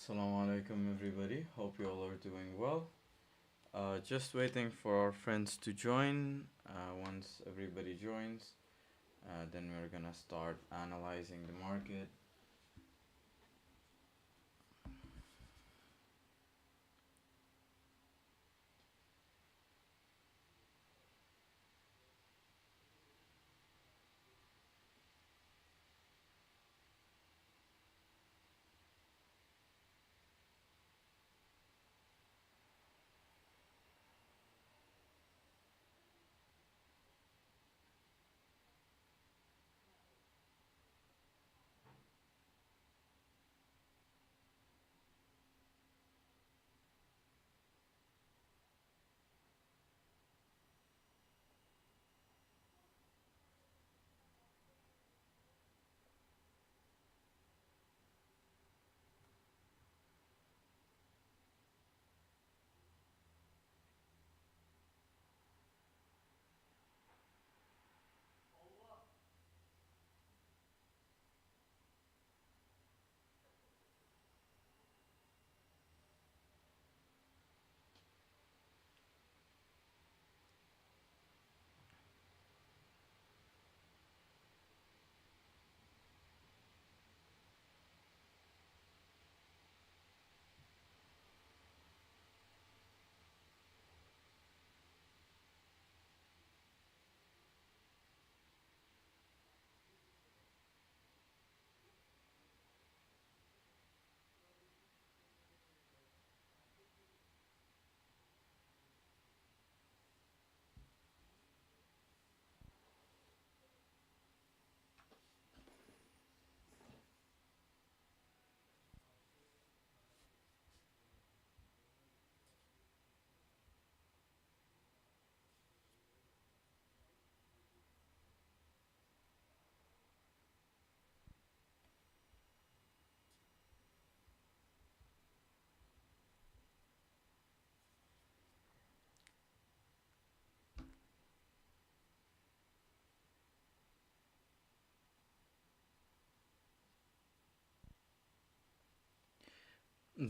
Assalamu alaikum everybody, hope you all are doing well. Just waiting for our friends to join. Once everybody joins, then we're gonna start analyzing the market.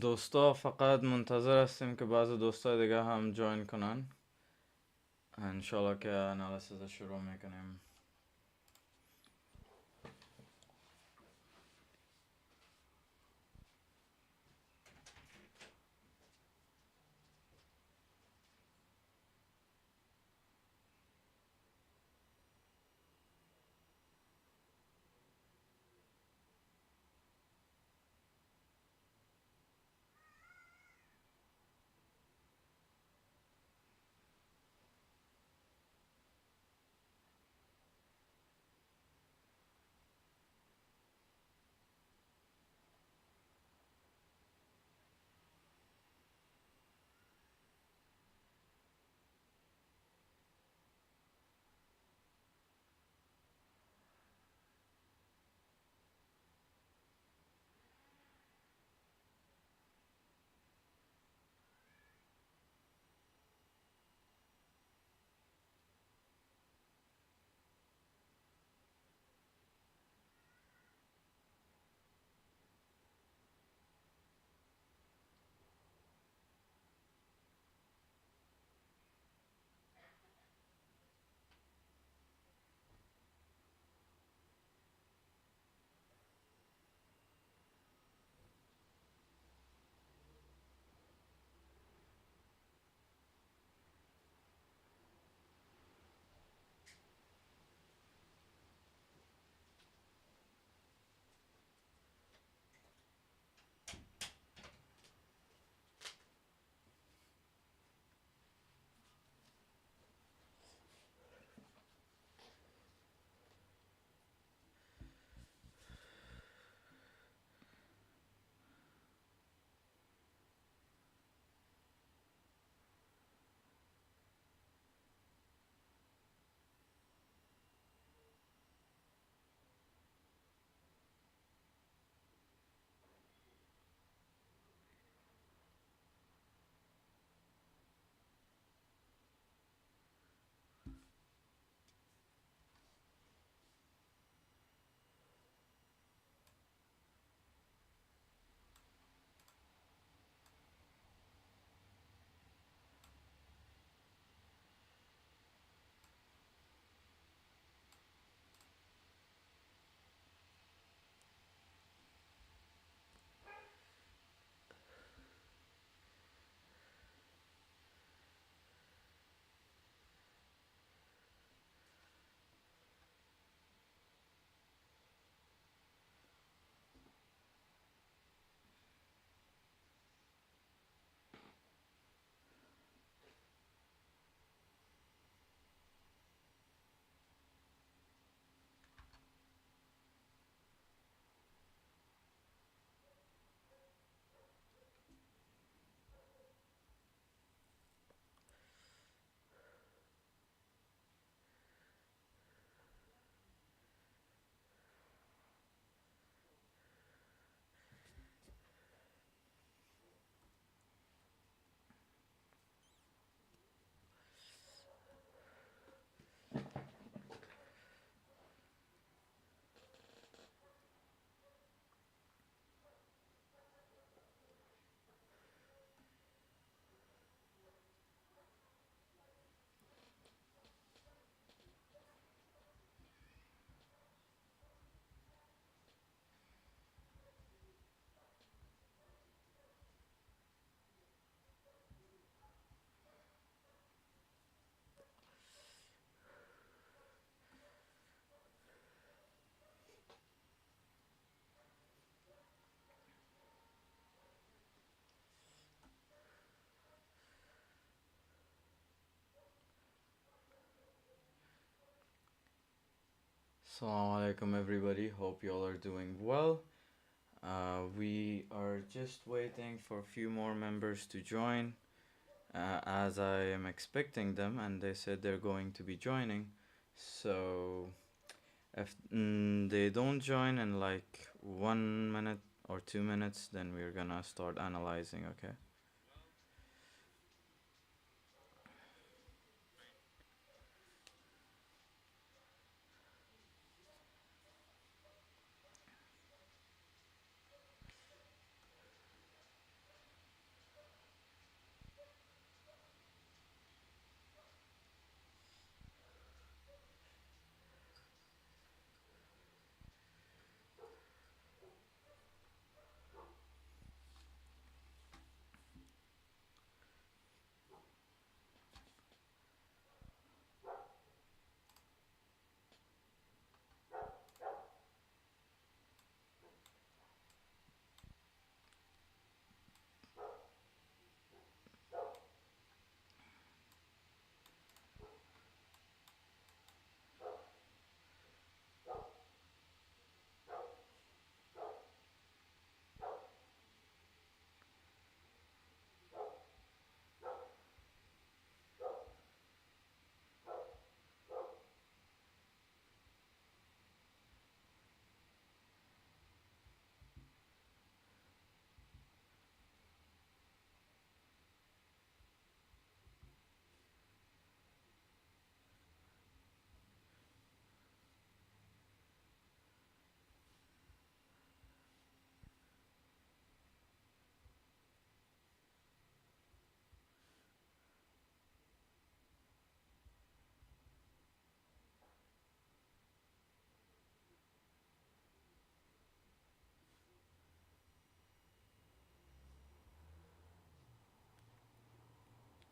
دوستا فقط منتظر هستیم که بعض دوستا دیگه هم جوین کنن. انشالله که انالیسیس شروع میکنیم. Assalamu alaikum everybody, hope you all are doing well. We are just waiting for a few more members to join as I am expecting them and they said they're going to be joining. So if they don't join in like 1 minute or 2 minutes, then we're gonna start analyzing, okay?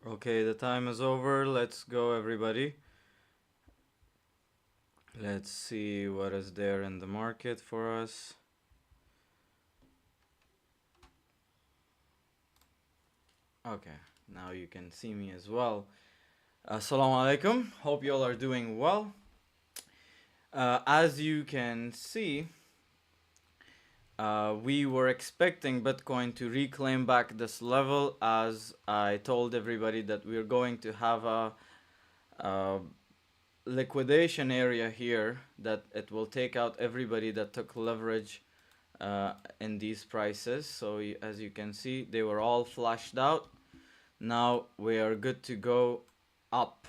Okay, the time is over. Let's go, everybody. Let's see what is there in the market for us. Okay, now you can see me as well. Assalamu alaikum. Hope you all are doing well. As you can see, we were expecting Bitcoin to reclaim back this level, as I told everybody that we're going to have a liquidation area here, that it will take out everybody that took leverage in these prices. So as you can see, they were all flashed out. Now we are good to go up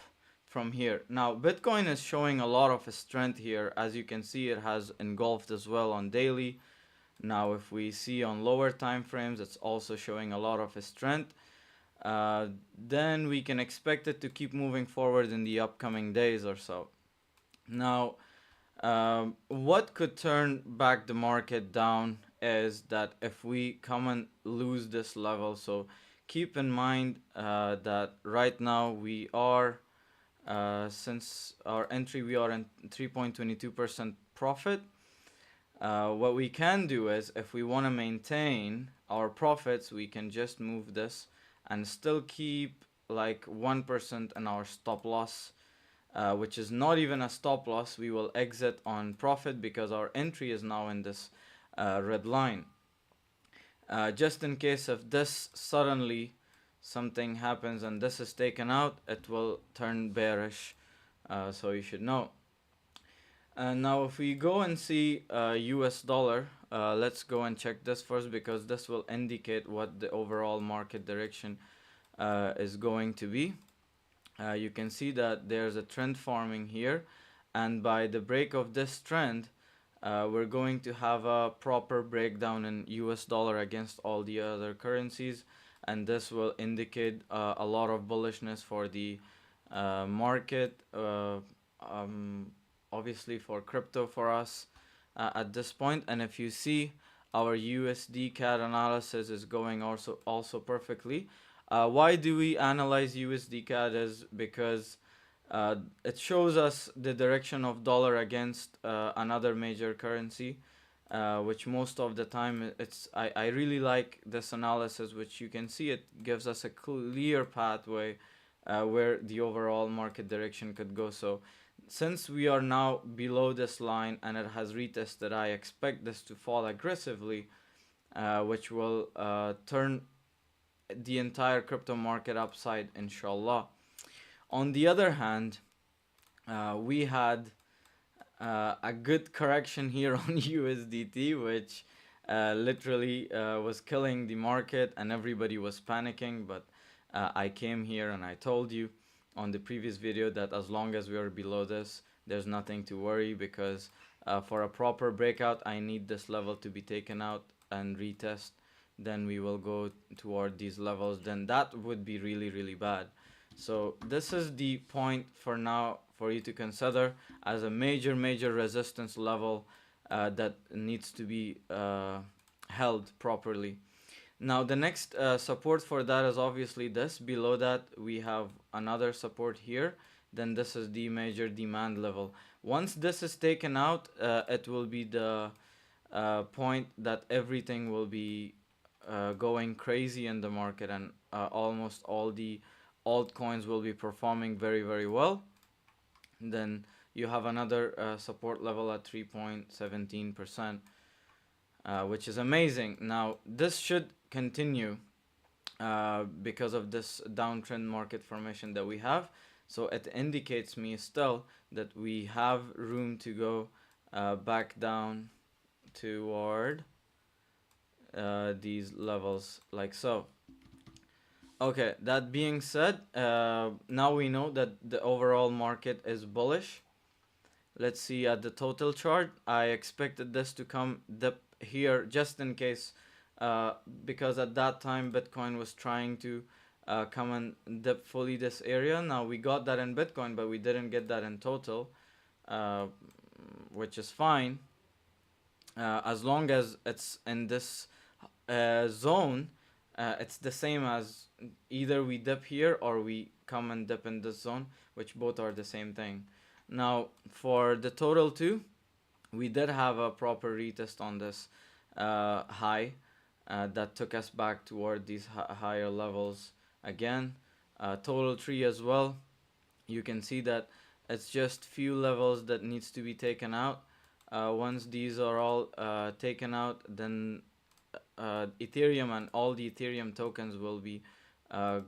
from here. Now Bitcoin is showing a lot of strength here. As you can see, it has engulfed as well on daily. Now if we see on lower time frames, it's also showing a lot of strength. Then we can expect it to keep moving forward in the upcoming days or so. Now what could turn back the market down is that if we come and lose this level. So keep in mind that right now we are, since our entry, we are in 3.22% profit. What we can do is, if we want to maintain our profits, we can just move this and still keep like 1% in our stop loss, which is not even a stop loss. We will exit on profit because our entry is now in this red line. Just in case if this suddenly something happens and this is taken out, it will turn bearish, so you should know. And now if we go and see US dollar, let's go and check this first, because this will indicate what the overall market direction is going to be. You can see that there's a trend forming here, and by the break of this trend, we're going to have a proper breakdown in US dollar against all the other currencies, and this will indicate a lot of bullishness for the market, obviously for crypto for us at this point. And if you see, our USD CAD analysis is going also perfectly. Why do we analyze USD CAD? Is because it shows us the direction of dollar against another major currency, which most of the time I really like this analysis, which you can see it gives us a clear pathway where the overall market direction could go. So since we are now below this line and it has retested, I expect this to fall aggressively, which will turn the entire crypto market upside, inshallah. On the other hand, we had a good correction here on USDT, which literally was killing the market and everybody was panicking. But I came here and I told you on the previous video that as long as we are below this, there's nothing to worry, because for a proper breakout, I need this level to be taken out and retest. Then we will go toward these levels. Then that would be really, really bad. So this is the point for now for you to consider as a major resistance level that needs to be held properly. Now the next support for that is obviously this. Below that we have another support here. Then this is the major demand level. Once this is taken out, it will be the point that everything will be going crazy in the market, and almost all the altcoins will be performing very well. Then you have another support level at 3.17%, which is amazing. Now this should continue because of this downtrend market formation that we have. So it indicates me still that we have room to go back down toward these levels like so. Okay, that being said, now we know that the overall market is bullish. Let's see at the total chart. I expected this to come dip here just in case, because at that time Bitcoin was trying to come and dip fully this area. Now we got that in Bitcoin, but we didn't get that in total, which is fine. As long as it's in this zone, it's the same as either we dip here or we come and dip in this zone, which both are the same thing. Now for the total too, we did have a proper retest on this high that took us back toward these higher levels again. Total tree as well, you can see that it's just few levels that needs to be taken out. Once these are all taken out, then Ethereum and all the Ethereum tokens will be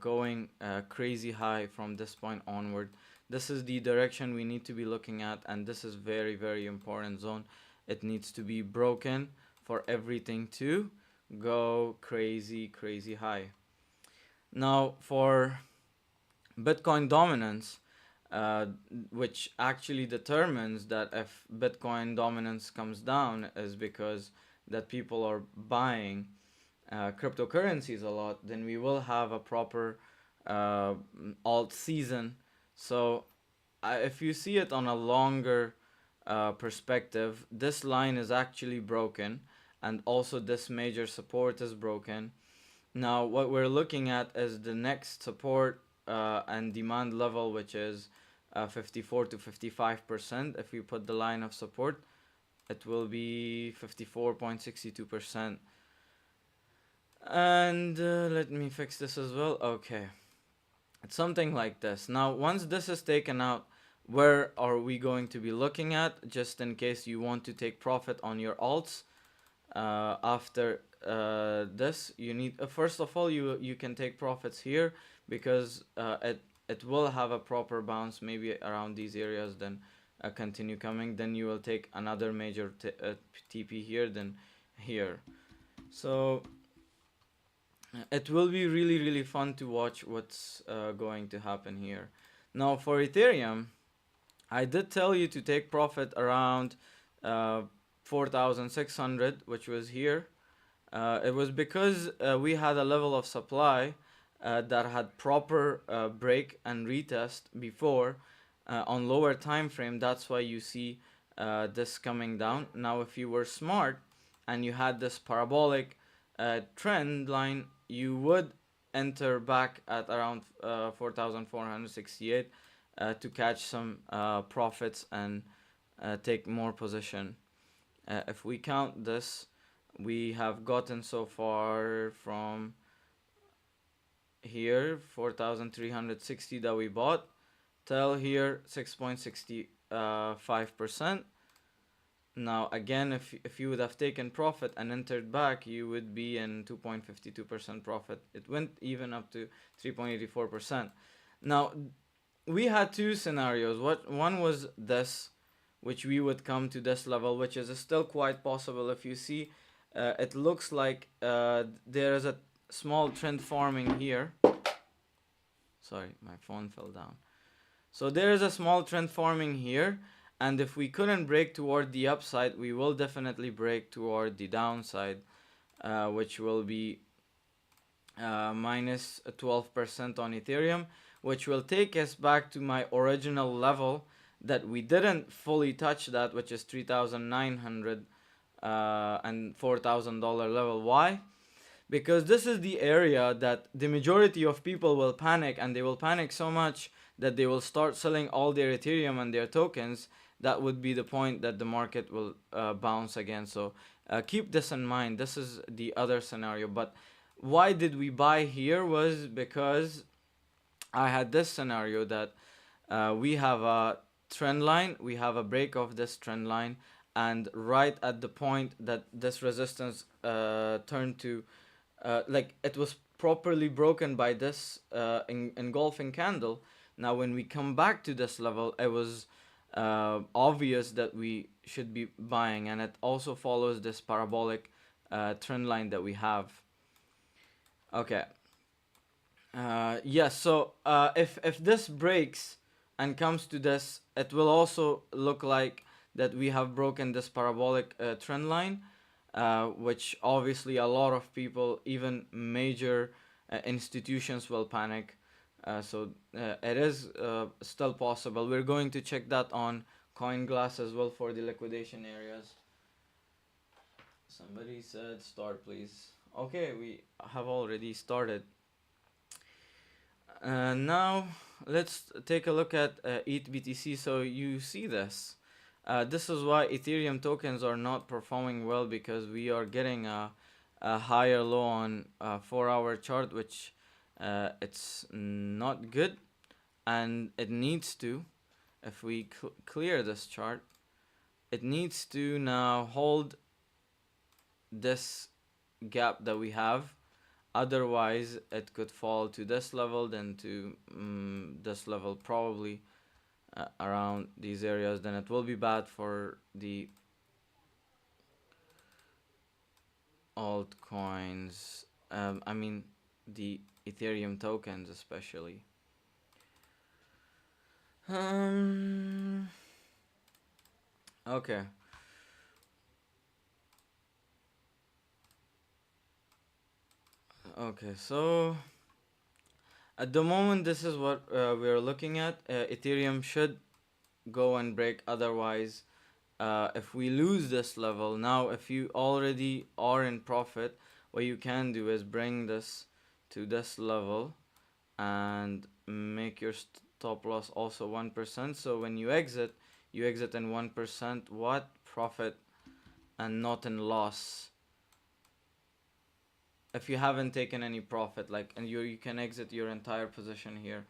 going crazy high from this point onward. This is the direction we need to be looking at, and this is very important zone. It needs to be broken for everything to go crazy high. Now for Bitcoin dominance, which actually determines that if Bitcoin dominance comes down, is because that people are buying cryptocurrencies a lot, then we will have a proper alt season. So if you see it on a longer perspective, this line is actually broken, and also this major support is broken. Now what we're looking at is the next support and demand level, which is 54 to 55%. If we put the line of support, it will be 54.62%. And let me fix this as well. Okay, it's something like this. Now once this is taken out, where are we going to be looking at, just in case you want to take profit on your alts? After this, you need first of all, you can take profits here, because it will have a proper bounce maybe around these areas, then continue coming, then you will take another major TP here, then here. So it will be really fun to watch what's going to happen here. Now for Ethereum, I did tell you to take profit around 4,600, which was here. It was because we had a level of supply that had proper break and retest before on lower time frame. That's why you see this coming down. Now if you were smart and you had this parabolic trend line, you would enter back at around 4,468 to catch some profits and take more position. If we count this, we have gotten so far from here 4,360 that we bought, till here 6.65%. Now again, if you would have taken profit and entered back, you would be in 2.52% profit. It went even up to 3.84%. Now we had two scenarios. One was this, which we would come to this level, which is still quite possible. If you see, it looks like there is a small trend forming here. Sorry, my phone fell down. So there is a small trend forming here, and if we couldn't break toward the upside, we will definitely break toward the downside, which will be minus 12% on Ethereum, which will take us back to my original level that we didn't fully touch, that which is 3,900 and $4,000 level. Why? Because this is the area that the majority of people will panic, and they will panic so much that they will start selling all their Ethereum and their tokens. That would be the point that the market will bounce again. So keep this in mind. This is the other scenario. But why did we buy here was because I had this scenario that we have a trend line, we have a break of this trend line, and right at the point that this resistance turned to, like it was properly broken by this engulfing candle. Now when we come back to this level, it was obvious that we should be buying, and it also follows this parabolic trend line that we have. Okay. Yes, so if this breaks and comes to this, it will also look like that we have broken this parabolic trend line, which obviously a lot of people, even major institutions, will panic. So it is still possible. We're going to check that on CoinGlass as well for the liquidation areas. Somebody said start, please. Okay, we have already started. Now let's take a look at ETH BTC. So you see this. This is why Ethereum tokens are not performing well, because we are getting a higher low on 4-hour chart, which it's not good, and it needs to, if we clear this chart, it needs to now hold this gap that we have. Otherwise it could fall to this level, then to this level, probably around these areas. Then it will be bad for the altcoins, I mean the Ethereum tokens especially. Okay. Okay, so at the moment this is what we're looking at. Ethereum should go and break. Otherwise, if we lose this level, now if you already are in profit, what you can do is bring this to this level and make your stop loss also 1%. So when you exit in 1% what profit, and not in loss. If you haven't taken any profit, like, and you can exit your entire position here.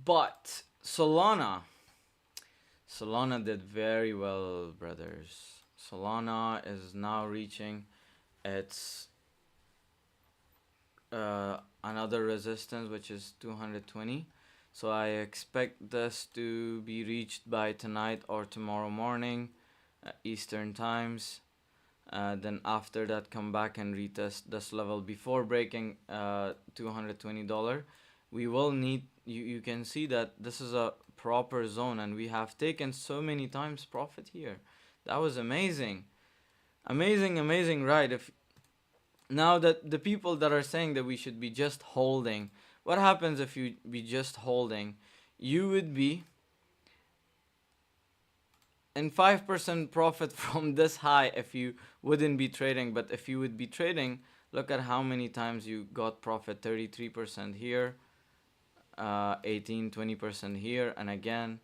But Solana did very well, brothers. Solana is now reaching its another resistance, which is 220. So I expect this to be reached by tonight or tomorrow morning, Eastern times. Then after that, come back and retest this level before breaking $220. We will need, you can see that this is a proper zone, and we have taken so many times profit here. That was amazing. Amazing ride. If now that the people that are saying that we should be just holding, what happens if you be just holding? You would be in 5% profit from this high if you wouldn't be trading. But if you would be trading, look at how many times you got profit. 33% here, 20% here, and again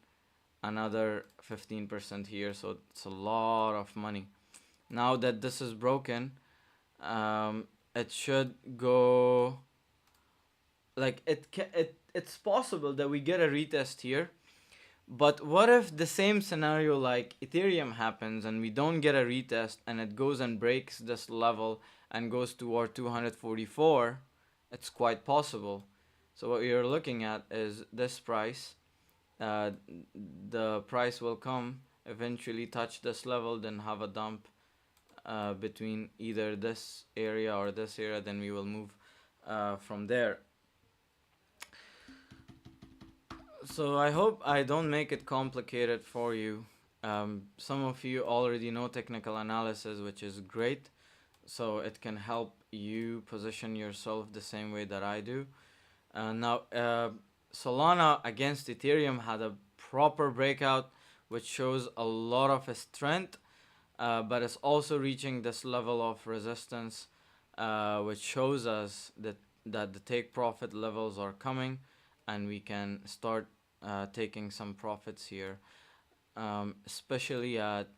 another 15% here. So it's a lot of money. Now that this is broken, it should go like it's possible that we get a retest here. But what if the same scenario like Ethereum happens and we don't get a retest and it goes and breaks this level and goes toward 244? It's quite possible. So what you're looking at is this price. Uh, the price will come eventually touch this level, then have a dump between either this area or this area. Then we will move from there. So I hope I don't make it complicated for you. Some of you already know technical analysis, which is great. So it can help you position yourself the same way that I do. Now, Solana against Ethereum had a proper breakout, which shows a lot of strength, but it's also reaching this level of resistance, which shows us that the take profit levels are coming, and we can start taking some profits here, especially at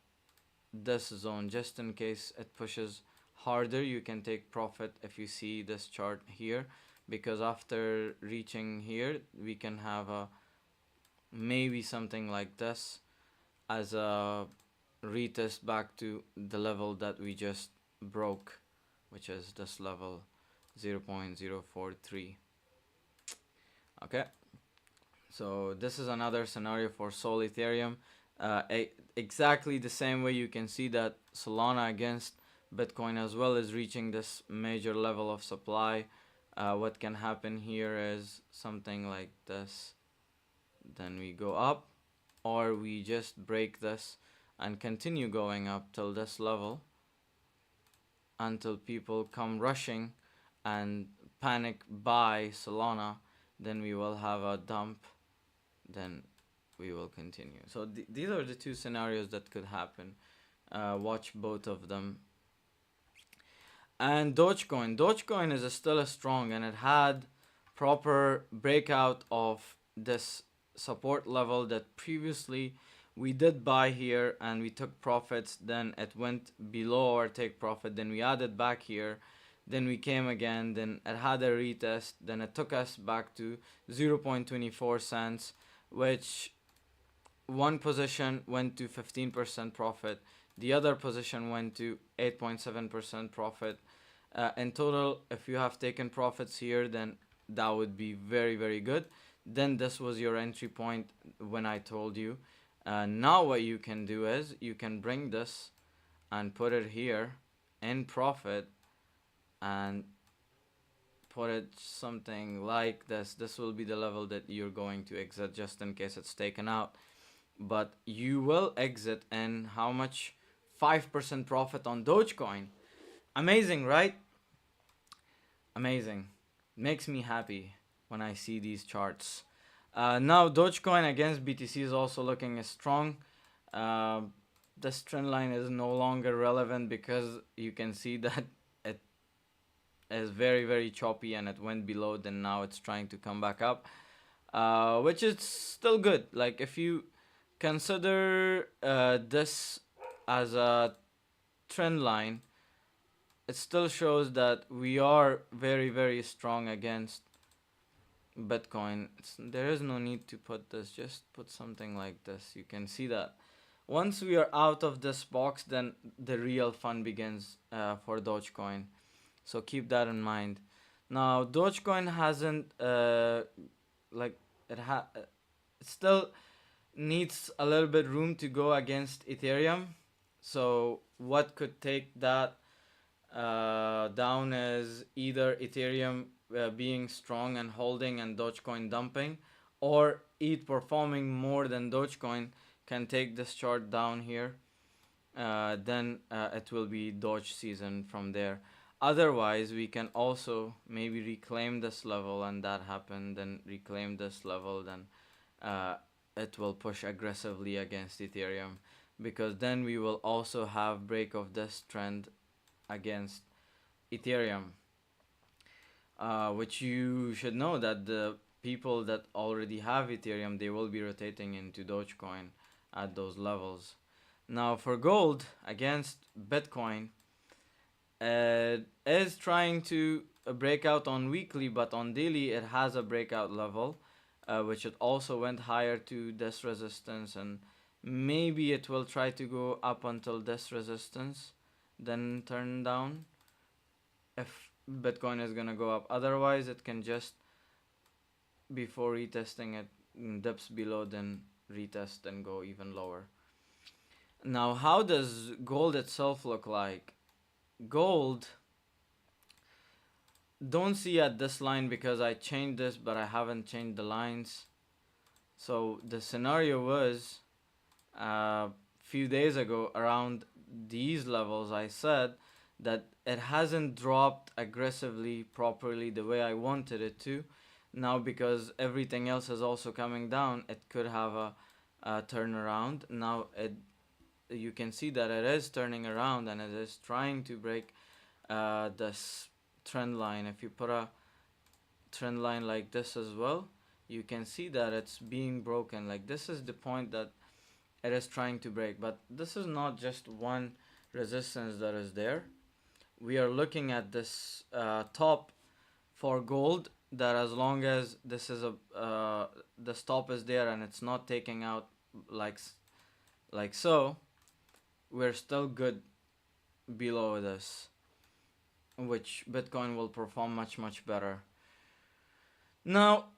this zone. Just in case it pushes harder, you can take profit if you see this chart here, because after reaching here we can have a maybe something like this as a retest back to the level that we just broke, which is this level 0.043. Okay, so this is another scenario for Sol Ethereum. Exactly the same way you can see that Solana against Bitcoin as well is reaching this major level of supply. What can happen here is something like this. Then we go up, or we just break this and continue going up till this level until people come rushing and panic buy Solana. Then we will have a dump, then we will continue. So these are the two scenarios that could happen. Watch both of them. And Dogecoin is still strong, and it had proper breakout of this support level that previously we did buy here and we took profits. Then it went below our take profit, then we added back here, then we came again, then it had a retest, then it took us back to 0.24 cents, which one position went to 15% profit, the other position went to 8.7% profit. In total, if you have taken profits here, then that would be very, very good. Then this was your entry point when I told you. Now what you can do is you can bring this and put it here in profit and put it something like this. This will be the level that you're going to exit just in case it's taken out. But you will exit in how much? 5% profit on Dogecoin. Amazing, right? Amazing. Makes me happy when I see these charts. Now Dogecoin against BTC is also looking strong. This trend line is no longer relevant because you can see that it is very, very choppy and it went below, then now it's trying to come back up, which is still good. Like if you consider this as a trend line, it still shows that we are very, very strong against Bitcoin. There is no need to put this, just put something like this. You can see that once we are out of this box, then the real fun begins for Dogecoin. So keep that in mind. Now Dogecoin hasn't like it still needs a little bit room to go against Ethereum. So what could take that down is either Ethereum being strong and holding and Dogecoin dumping, or ETH performing more than Dogecoin can take this chart down here. Then it will be Doge season from there. Otherwise, we can also maybe reclaim this level, and that happened, then reclaim this level, then it will push aggressively against Ethereum, because then we will also have break of this trend against Ethereum, which you should know that the people that already have Ethereum, they will be rotating into Dogecoin at those levels. Now for gold against Bitcoin, is trying to break out on weekly, but on daily it has a breakout level, which it also went higher to this resistance, and maybe it will try to go up until this resistance, then turn down if Bitcoin is gonna go up. Otherwise, it can just, before retesting it, dips below, then retest and go even lower. Now, how does gold itself look like? Gold, don't see at this line because I changed this, but I haven't changed the lines. So the scenario was a few days ago around these levels. I said that it hasn't dropped aggressively properly the way I wanted it to. Now, because everything else is also coming down, it could have a turnaround. Now you can see that it is turning around and it is trying to break this trend line. If you put a trend line like this as well, you can see that it's being broken. Like, this is the point that it is trying to break, but this is not just one resistance that is there. We are looking at this top for gold, that as long as this is a the stop is there and it's not taking out like so, we're still good below this, which Bitcoin will perform much better. Now,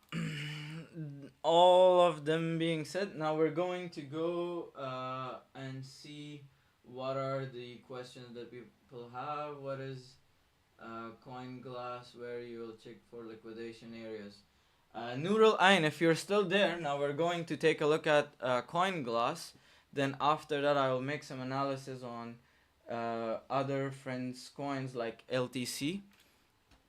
all of them being said, now we're going to go and see what are the questions that people have. What is coin glass, where you will check for liquidation areas? Neural Ein, if you're still there, now we're going to take a look at coin glass. Then after that, I will make some analysis on other friends' coins like LTC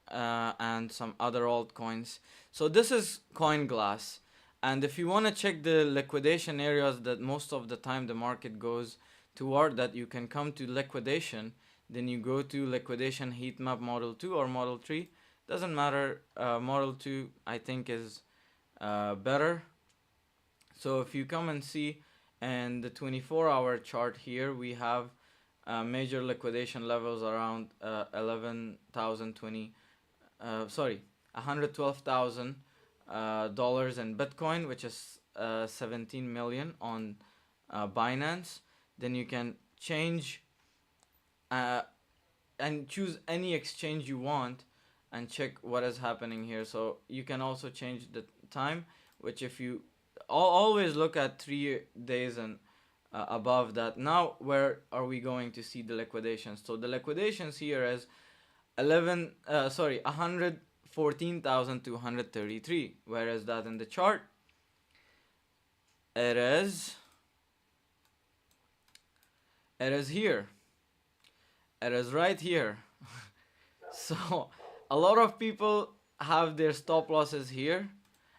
and some other altcoins. So this is coin glass, and if you want to check the liquidation areas that most of the time the market goes toward, that you can come to liquidation, then you go to liquidation heat map model 2 or model 3, doesn't matter. Model 2 I think is better. So if you come and see, and the 24-hour chart here, we have major liquidation levels around 11,020 sorry, $112,000 in Bitcoin, which is 17 million on Binance. Then you can change and choose any exchange you want and check what is happening here. So you can also change the time, which if you always look at 3 days and above that. Now, where are we going to see the liquidations? So the liquidations here is 114,233. Where is that in the chart? It is here. It is right here. So a lot of people have their stop losses here,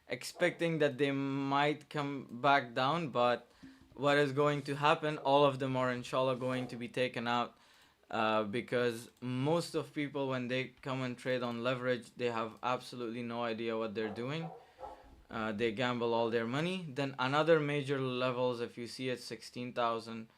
expecting that they might come back down, but what is going to happen, all of them are inshallah going to be taken out, because most of people, when they come and trade on leverage, they have absolutely no idea what they're doing. They gamble all their money. Then another major levels, if you see it, 16,000,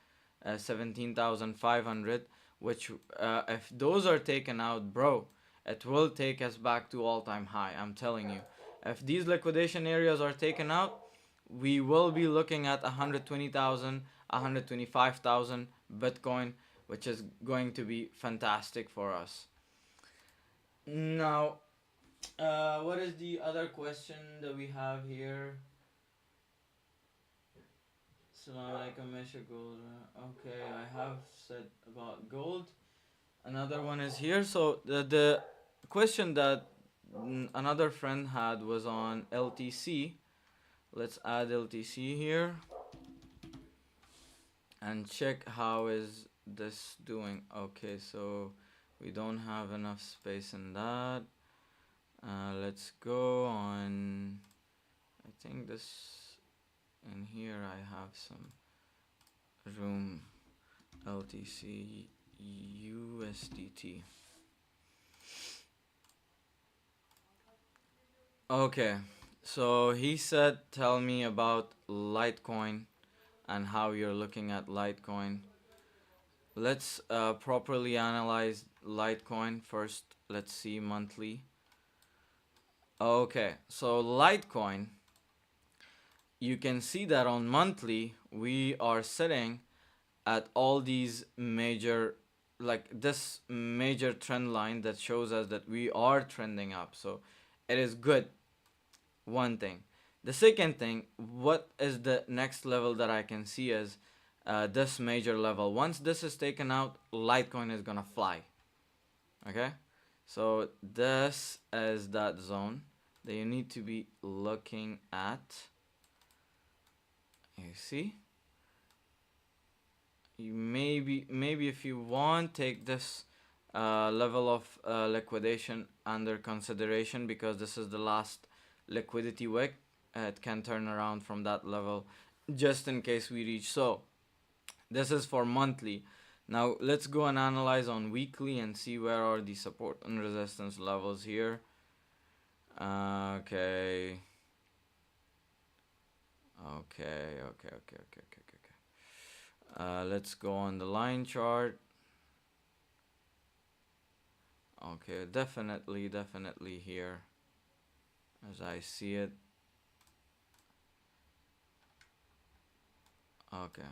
17,500, which if those are taken out, bro, it will take us back to all-time high. I'm telling you, if these liquidation areas are taken out, we will be looking at 120,000, 125,000 Bitcoin, which is going to be fantastic for us. Now, what is the other question that we have here? Assalamu alaikum, Mesha Gold. Okay, I have said about gold. Another one is here. So the question that another friend had was on LTC. Let's add LTC here and check how is this doing. Okay, so we don't have enough space in that. Let's go on. I think this in here I have some room. LTC USDT. Okay, so he said tell me about Litecoin and how you're looking at Litecoin. Let's properly analyze Litecoin first. Let's see monthly. Okay, so Litecoin, you can see that on monthly we are sitting at all these major, like this major trend line that shows us that we are trending up. So it is good. One thing. The second thing, what is the next level that I can see is this major level. Once this is taken out, Litecoin is gonna fly. Okay, so this is that zone that you need to be looking at. You see, you maybe if you want, take this level of liquidation under consideration, because this is the last liquidity wick. It can turn around from that level just in case we reach. So this is for monthly. Now let's go and analyze on weekly and see where are the support and resistance levels here. Okay. Let's go on the line chart. Okay, definitely here, as I see it. Okay.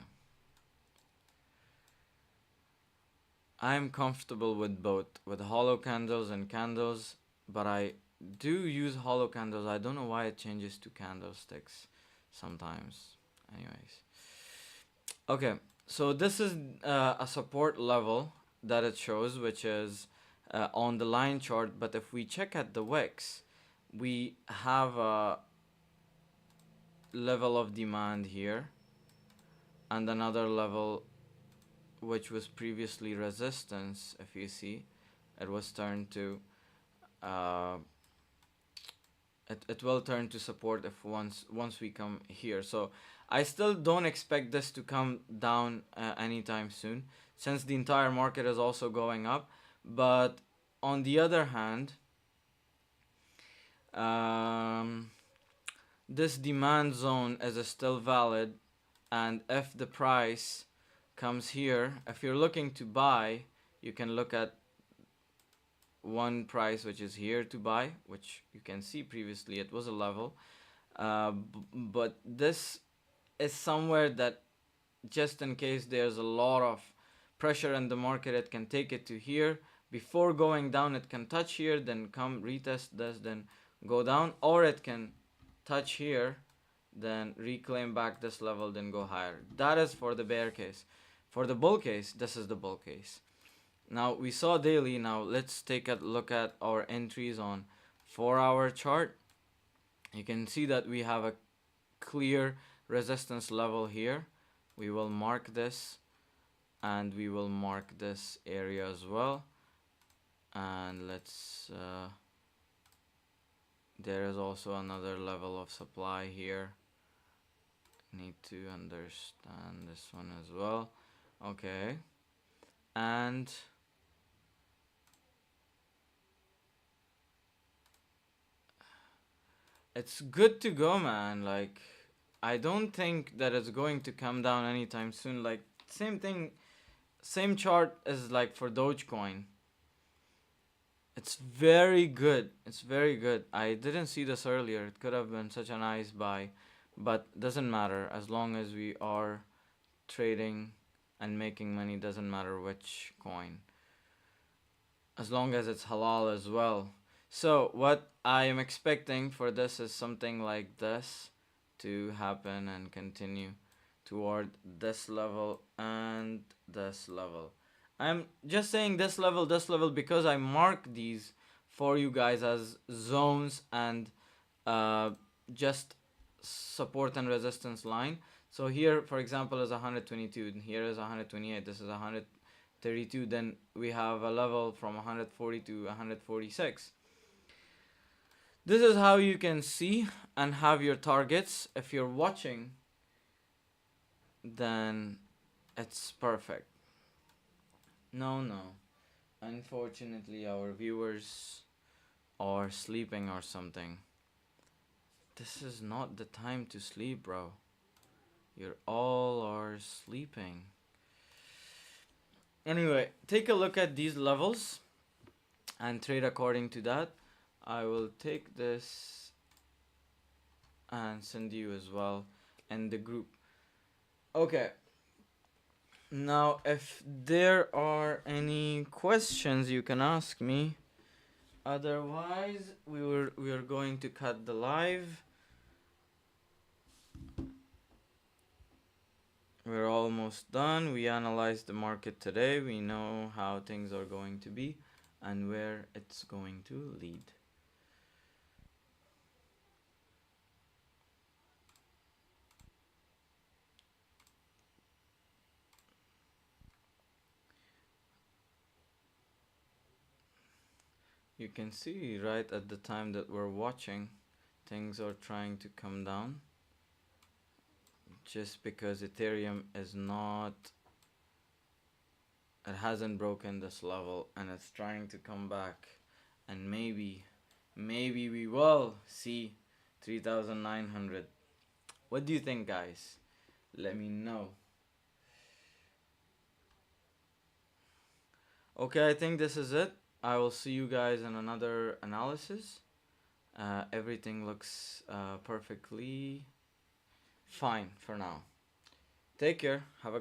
I'm comfortable with both, with hollow candles and candles, but I do use hollow candles. I don't know why it changes to candlesticks sometimes. Anyways. Okay, so this is a support level that it shows, which is on the line chart. But if we check at the wicks, we have a level of demand here and another level which was previously resistance. If you see, it was turned to uh, it will turn to support if once we come here. So I still don't expect this to come down anytime soon, since the entire market is also going up. But on the other hand, um, this demand zone is still valid, and if the price comes here, if you're looking to buy, you can look at one price which is here to buy, which you can see previously it was a level, but this is somewhere that, just in case there's a lot of pressure in the market, it can take it to here. Before going down, it can touch here, then come retest this, then go down, or it can touch here, then reclaim back this level, then go higher. That is for the bear case. For the bull case, this is the bull case. Now we saw daily. Now let's take a look at our entries on 4-hour chart. You can see that we have a clear resistance level here. We will mark this, and we will mark this area as well. And let's there is also another level of supply here. Need to understand this one as well. Okay, and it's good to go, man. Like, I don't think that it's going to come down anytime soon. Like, same thing, same chart as like for Dogecoin. It's very good. It's very good. I didn't see this earlier. It could have been such a nice buy, but doesn't matter as long as we are trading and making money. Doesn't matter which coin, as long as it's halal as well. So what I am expecting for this is something like this to happen and continue toward this level and this level. I'm just saying this level because I mark these for you guys as zones and uh, just support and resistance line. So here, for example, is 122, and here is 128, this is 132, then we have a level from 140 to 146. This is how you can see and have your targets. If you're watching, then it's perfect. No. Unfortunately, our viewers are sleeping or something. This is not the time to sleep, bro. You're all are sleeping. Anyway, take a look at these levels and trade according to that. I will take this and send you as well in the group. Okay. Now, if there are any questions, you can ask me. Otherwise, we are going to cut the live. We're almost done. We analyzed the market today. We know how things are going to be and where it's going to lead. You can see right at the time that we're watching, things are trying to come down just because Ethereum is not, it hasn't broken this level and it's trying to come back, and maybe we will see 3,900. What do you think, guys? Let me know. Okay, I think this is it. I will see you guys in another analysis. Everything looks perfectly fine for now. Take care. Have a good